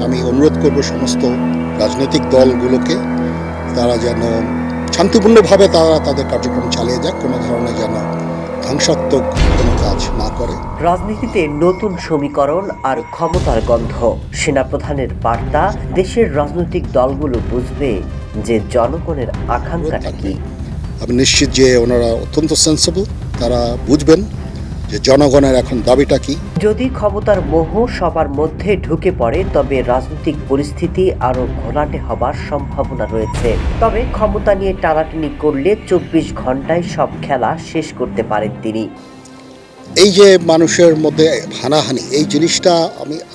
আমি অনুরোধ করব সমস্ত রাজনৈতিক দলগুলোকে তারা যেন শান্তিপূর্ণভাবে তারা তাদের কার্যক্রম চালিয়ে যাক, কোনো ধরনের যেন ধ্বংসাত্মক কোনো কাজ না করে। রাজনীতিতে নতুন সমীকরণ আর ক্ষমতার গন্ধ। সেনাপ্রধানের বার্তা, দেশের রাজনৈতিক দলগুলো বুঝবে যে জনগণের আকাঙ্ক্ষাটা কি। আমি নিশ্চিত যে ওনারা অত্যন্ত সেন্সিবল, তারা বুঝবেন যে জনগণের এখন দাবিটা কি। যদি ক্ষমতার মোহ সবার মধ্যে ঢুকে পড়ে তবে রাজনৈতিক পরিস্থিতি আরো ঘোলাটে হবার সম্ভাবনা রয়েছে। তবে ক্ষমতা নিয়ে টানাটানি করলে 24 ঘন্টায় সব খেলা শেষ করতে পারেন তিনি। এই যে মানুষের মধ্যে হানাহানি, এই জিনিসটা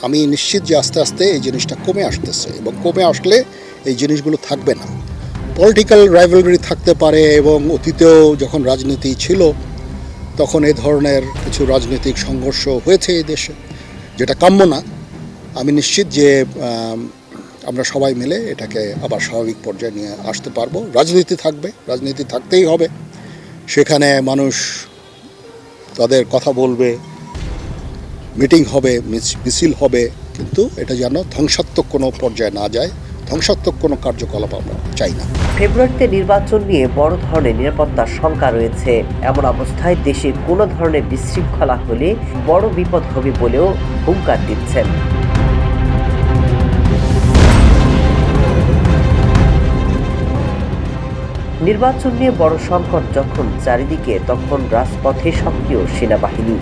আমি নিশ্চিত যে আস্তে আস্তে এই জিনিসটা কমে আসতেছে, এবং কমে আসলে এই জিনিসগুলো থাকবে না। পলিটিক্যাল রাইভালরি থাকতে পারে, এবং অতীতেও যখন রাজনীতি ছিল তখন এই ধরনের কিছু রাজনৈতিক সংঘর্ষ হয়েছে এই দেশে, যেটা কাম্য না। আমি নিশ্চিত যে আমরা সবাই মিলে এটাকে আবার স্বাভাবিক পর্যায়ে নিয়ে আসতে পারবো। রাজনীতি থাকবে, রাজনীতি থাকতেই হবে, সেখানে মানুষ তাদের কথা বলবে, মিটিং হবে, মিছিল হবে, কিন্তু এটা যেন ধ্বংসাত্মক কোনো পর্যায়ে না যায়, ধ্বংসাত্মক কোনো কার্যকলাপ আমরা চাই না। ফেব্রুয়ারিতে নির্বাচন নিয়ে বড় ধরনের নিরাপত্তার শঙ্কা রয়েছে। এমন অবস্থায় দেশে কোনো ধরনের বিশৃঙ্খলা হলে বড় বিপদ হবে বলেও হুঙ্কার দিচ্ছেন। নির্বাচন নিয়ে বড় সংকট যখন চারিদিকে, তখন রাজপথে সক্রিয় সেনাবাহিনী।